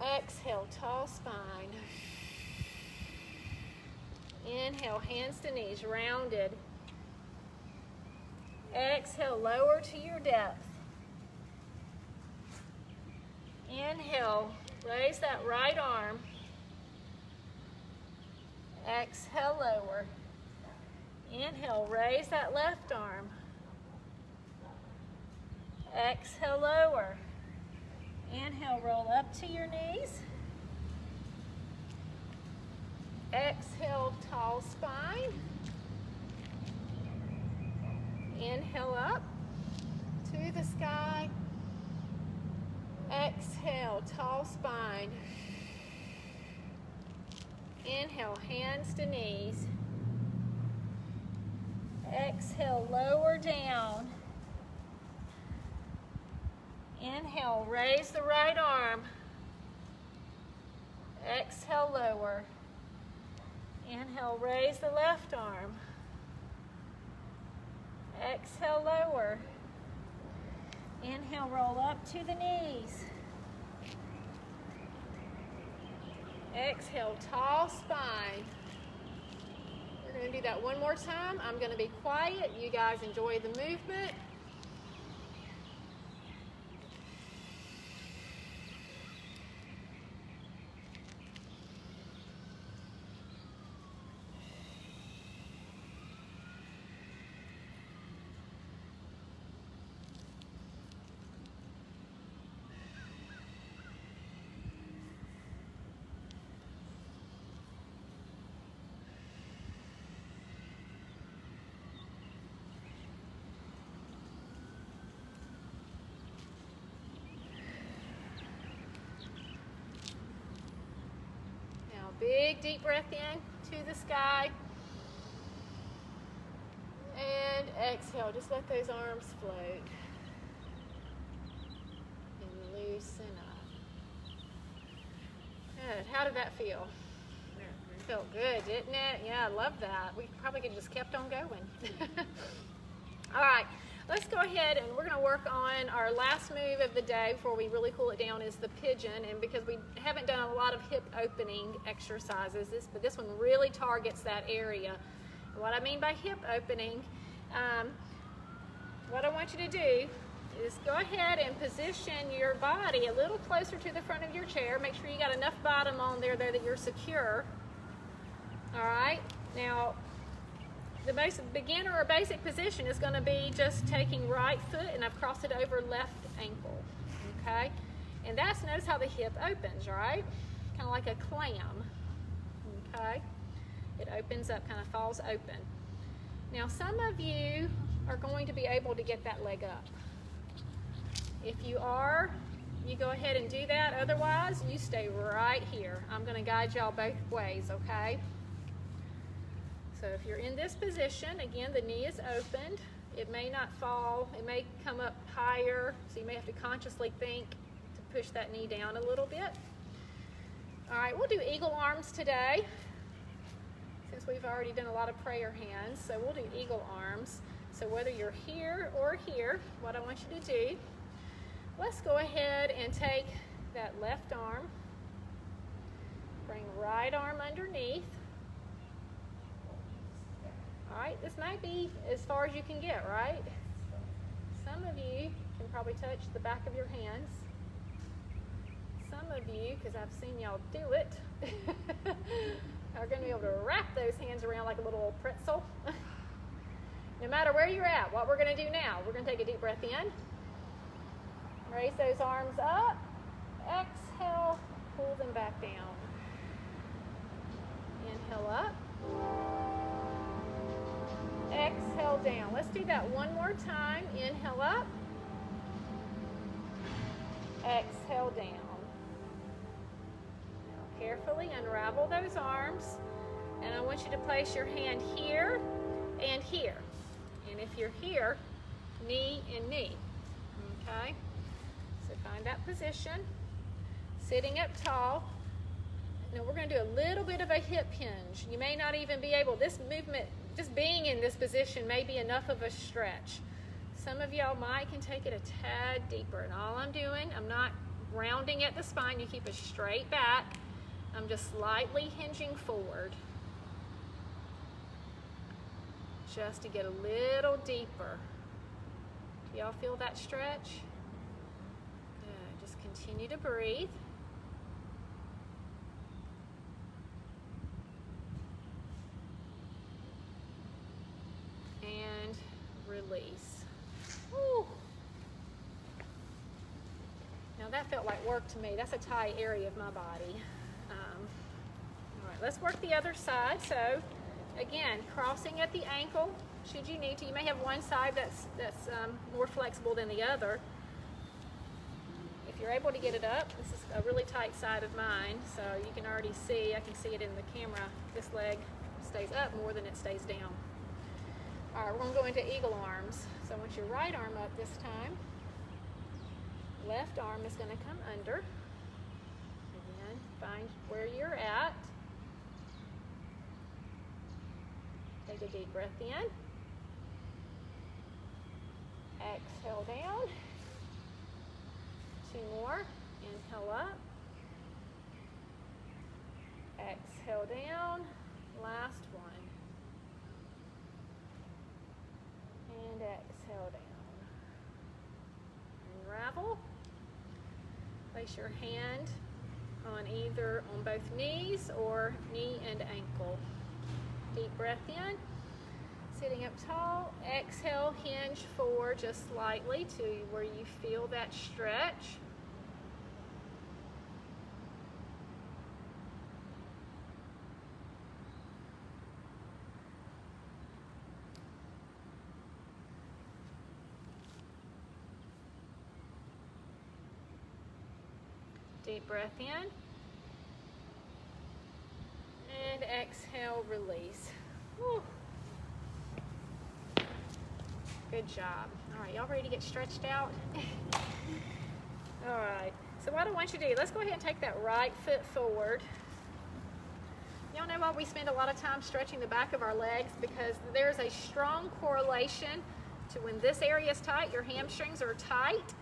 Exhale, tall spine. Inhale, hands to knees, rounded. Exhale, lower to your depth. Inhale, raise that right arm. Exhale, lower. Inhale, raise that left arm. Exhale, lower. Inhale, roll up to your knees. Exhale, tall spine. Inhale up to the sky. Exhale, tall spine. Inhale, hands to knees. Exhale, lower down. Inhale, raise the right arm. Exhale, lower. Inhale, raise the left arm. Exhale, lower. Inhale, roll up to the knees. Exhale, tall spine. We're going to do that one more time. I'm going to be quiet. You guys enjoy the movement. big deep breath in to the sky. And exhale, just let those arms float. And loosen up. Good, how did that feel? Felt good, didn't it? Yeah, I love that. We probably could have just kept on going. All right, let's go ahead and we're gonna work on our last move of the day before we really cool it down is the pigeon. And because we haven't done a lot of hip opening exercises, but this one really targets that area. And what I mean by hip opening, what I want you to do is go ahead and position your body a little closer to the front of your chair. Make sure you got enough bottom on there that you're secure. All right, now the most beginner or basic position is going to be just taking right foot and I've crossed it over left ankle, okay? And that's, notice how the hip opens, right? Kind of like a clam, okay? It opens up, kind of falls open. Now some of you are going to be able to get that leg up. If you are, you go ahead and do that. Otherwise, you stay right here. I'm going to guide y'all both ways, okay? So if you're in this position, again, the knee is opened. It may not fall. It may come up higher, so you may have to consciously think to push that knee down a little bit. All right, we'll do eagle arms today, since we've already done a lot of prayer hands. So we'll do eagle arms. So whether you're here or here, what I want you to do, let's go ahead and take that left arm, bring right arm underneath. All right, this might be as far as you can get, right? Some of you can probably touch the back of your hands. Some of you, because I've seen y'all do it, are going to be able to wrap those hands around like a little pretzel. No matter where you're at, what we're going to do now, we're going to take a deep breath in. Raise those arms up. Exhale, pull them back down. Inhale up. Exhale down. Let's do that one more time. Inhale up. Exhale down. Now carefully unravel those arms. And I want you to place your hand here and here. And if you're here, knee and knee. Okay? So find that position. Sitting up tall. Now we're going to do a little bit of a hip hinge. You may not even be able, this movement, just being in this position may be enough of a stretch. Some of y'all might can take it a tad deeper. And all I'm doing, I'm not rounding at the spine. You keep a straight back. I'm just slightly hinging forward. Just to get a little deeper. Do y'all feel that stretch? Good. Just continue to breathe. And release. Woo. Now that felt like work to me. That's a tight area of my body. All right, let's work the other side. So again, crossing at the ankle, should you need to. You may have one side that's more flexible than the other. If you're able to get it up, this is a really tight side of mine, so you can already see, I can see it in the camera, this leg stays up more than it stays down. All right, we're going to go into eagle arms. So I want your right arm up this time. Left arm is going to come under. Again, find where you're at. Take a deep breath in. Exhale down. Two more. Inhale up. Exhale down. Last one. And exhale down. Unravel. Place your hand on both knees or knee and ankle. Deep breath in. Sitting up tall. Exhale, hinge forward just slightly to where you feel that stretch. Deep breath in. inhale, release. Whew. Good job. All right, y'all ready to get stretched out? All right, so what I want you to do, let's go ahead and take that right foot forward. Y'all know why we spend a lot of time stretching the back of our legs? Because there's a strong correlation to when this area is tight, your hamstrings are tight,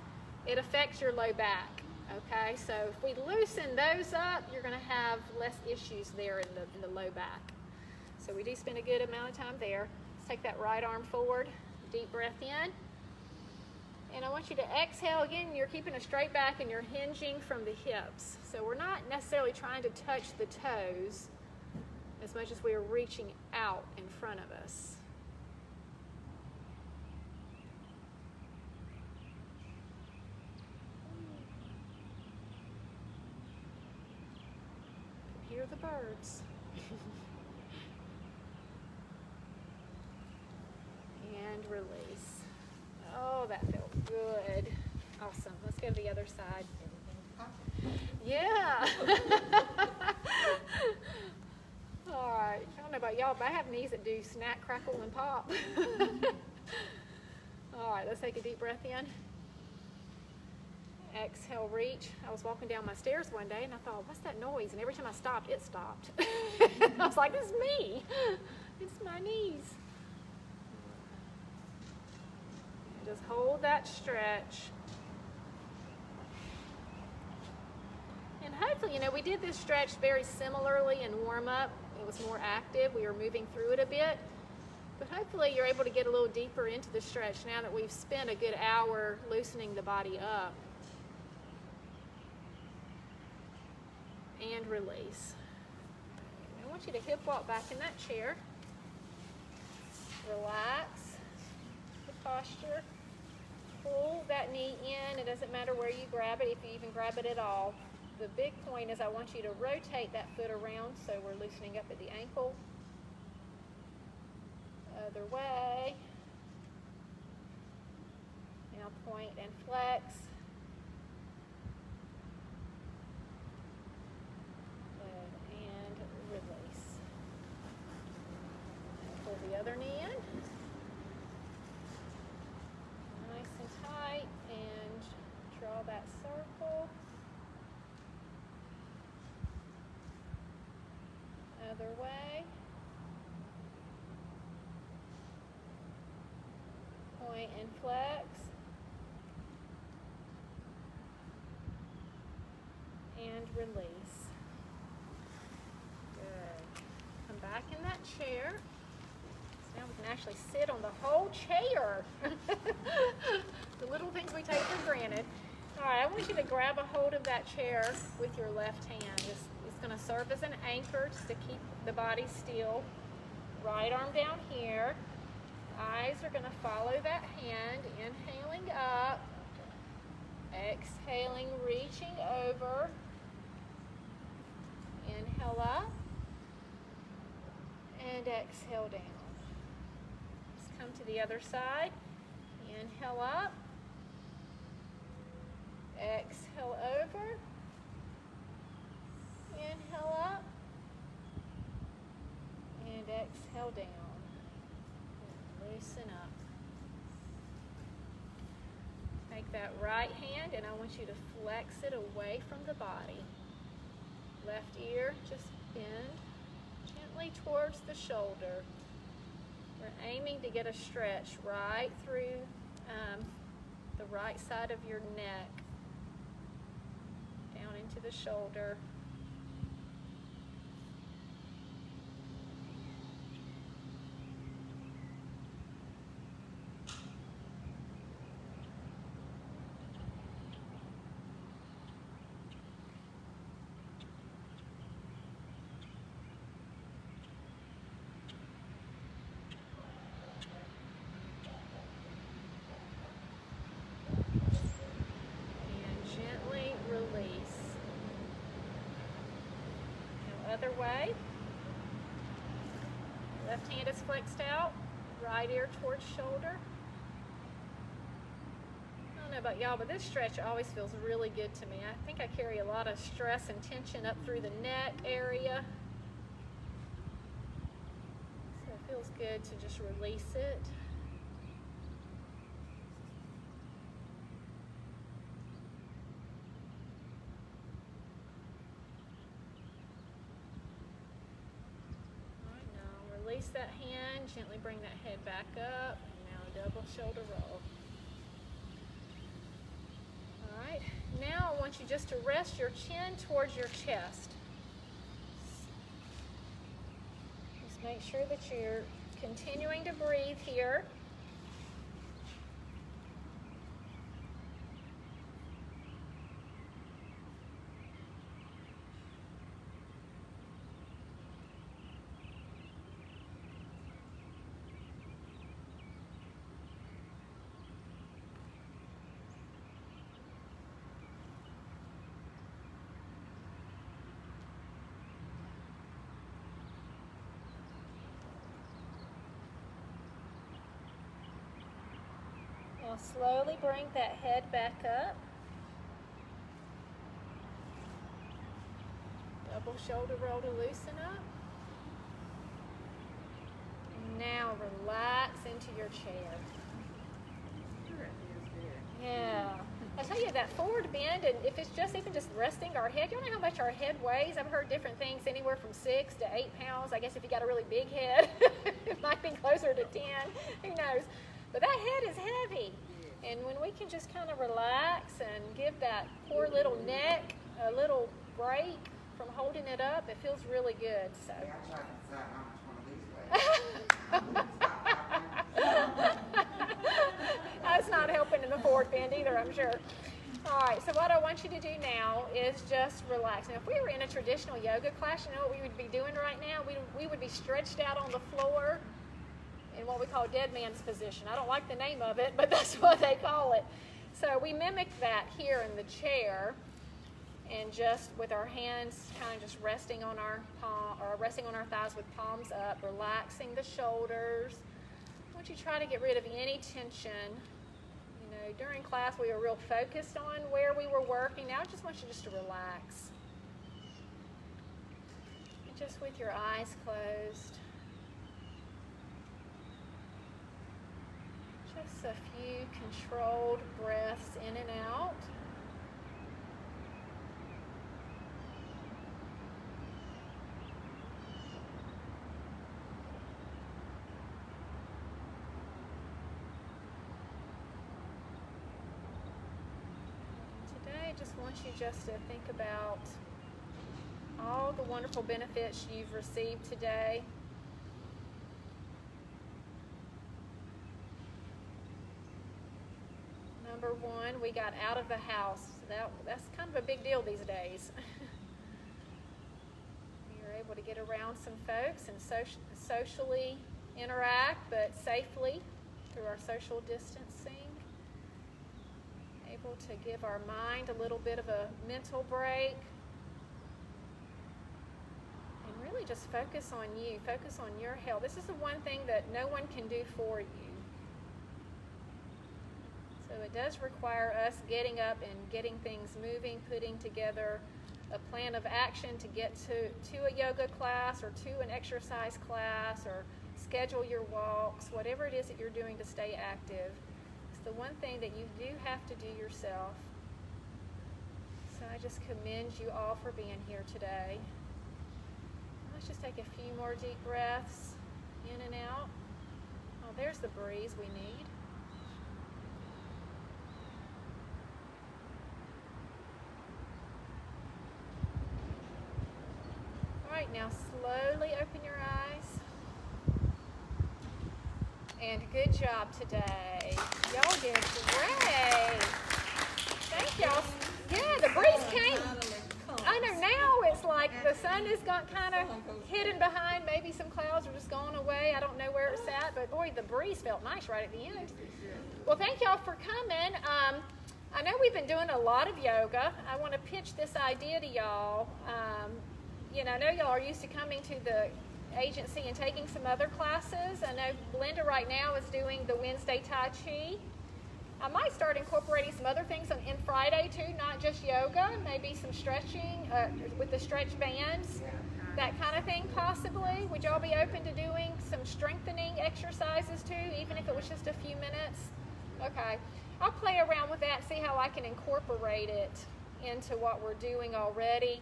it affects your low back. Okay, so if we loosen those up, you're going to have less issues there in the low back. So we do spend a good amount of time there. Let's take that right arm forward, deep breath in. And I want you to exhale again. You're keeping a straight back and you're hinging from the hips. So we're not necessarily trying to touch the toes as much as we are reaching out in front of us. Hear the birds. And release. Oh, that felt good. Awesome. Let's go to the other side. Yeah. All right. I don't know about y'all, but I have knees that do snack, crackle, and pop. All right. Let's take a deep breath in. Exhale, reach. I was walking down my stairs one day and I thought, what's that noise? And every time I stopped, it stopped. I was like, this is me. It's my knees. Just hold that stretch. And hopefully, we did this stretch very similarly in warm up. It was more active. We were moving through it a bit. But hopefully you're able to get a little deeper into the stretch now that we've spent a good hour loosening the body up. And release. I want you to hip walk back in that chair. Relax the posture. Pull that knee in. It doesn't matter where you grab it, if you even grab it at all. The big point is I want you to rotate that foot around so we're loosening up at the ankle. Other way. Now point and flex. Pull the other knee in. Nice and tight, and draw that circle. Other way. Point and flex. And release. Good. Come back in that chair. Now we can actually sit on the whole chair. The little things we take for granted. All right, I want you to grab a hold of that chair with your left hand. It's going to serve as an anchor just to keep the body still. Right arm down here. Eyes are going to follow that hand. Inhaling up. Exhaling, reaching over. Inhale up. And exhale down. Come to the other side. Inhale up. Exhale over. Inhale up. And exhale down. And loosen up. Take that right hand and I want you to flex it away from the body. Left ear, just bend gently towards the shoulder. We're aiming to get a stretch right through the right side of your neck, down into the shoulder. Other way. Left hand is flexed out, right ear towards shoulder. I don't know about y'all, but this stretch always feels really good to me. I think I carry a lot of stress and tension up through the neck area. good to just release it. All right, now release that hand, gently bring that head back up, and now double shoulder roll. All right, now I want you just to rest your chin towards your chest. Just make sure that you're continuing to breathe here. Now slowly bring that head back up. Double shoulder roll to loosen up. And now relax into your chair. Yeah. I tell you, that forward bend, and if it's just even just resting our head, you don't know how much our head weighs. I've heard different things, anywhere from 6 to 8 pounds. I guess if you got a really big head, it might be closer to 10. Who knows? But that head is heavy. And when we can just kind of relax and give that poor little neck a little break from holding it up, it feels really good. So. Yeah, I tried to decide how much one of these weighs. That's not helping in the forward bend either, I'm sure. All right, so what I want you to do now is just relax. Now, if we were in a traditional yoga class, you know what we would be doing right now? We would be stretched out on the floor in what we call dead man's position. I don't like the name of it, but that's what they call it. So we mimic that here in the chair, and just with our hands kind of just resting on our palm, or resting on our thighs with palms up, relaxing the shoulders. I want you to try to get rid of any tension. You know, during class we were real focused on where we were working. Now I just want you just to relax. And just with your eyes closed. Just a few controlled breaths in and out. Today, I just want you just to think about all the wonderful benefits you've received today. Number one, we got out of the house. That's kind of a big deal these days. We were able to get around some folks and socially interact, but safely through our social distancing. Able to give our mind a little bit of a mental break. And really just focus on you, focus on your health. This is the one thing that no one can do for you. So it does require us getting up and getting things moving, putting together a plan of action to get to a yoga class or to an exercise class, or schedule your walks, whatever it is that you're doing to stay active. It's the one thing that you do have to do yourself. So I just commend you all for being here today. Let's just take a few more deep breaths in and out. Oh, there's the breeze we need. Now slowly open your eyes. And good job today. Y'all did great. Thank y'all. Yeah, the breeze came. I know now it's like the sun has got kind of hidden behind. Maybe some clouds are just going away. I don't know where it's at, but boy, the breeze felt nice right at the end. Well, thank y'all for coming. I know we've been doing a lot of yoga. I want to pitch this idea to y'all. You know, I know y'all are used to coming to the agency and taking some other classes. I know Belinda right now is doing the Wednesday Tai Chi. I might start incorporating some other things in Friday too, not just yoga, maybe some stretching with the stretch bands, that kind of thing possibly. Would y'all be open to doing some strengthening exercises too, even if it was just a few minutes? Okay. I'll play around with that, see how I can incorporate it into what we're doing already.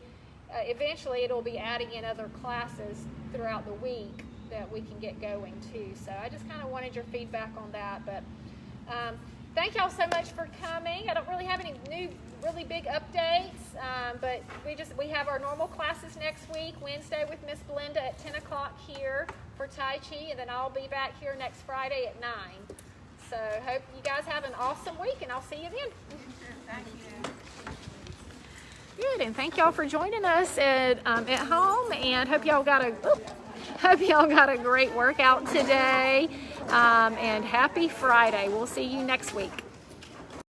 Eventually it'll be adding in other classes throughout the week that we can get going too. So I just kind of wanted your feedback on that. But thank y'all so much for coming. I don't really have any new really big updates, but we have our normal classes next week, Wednesday with Miss Belinda at 10 o'clock here for Tai Chi, and then I'll be back here next Friday at 9. So hope you guys have an awesome week, and I'll see you then. Thank you. Good, and thank y'all for joining us at home, and hope y'all got a great workout today, and happy Friday. We'll see you next week.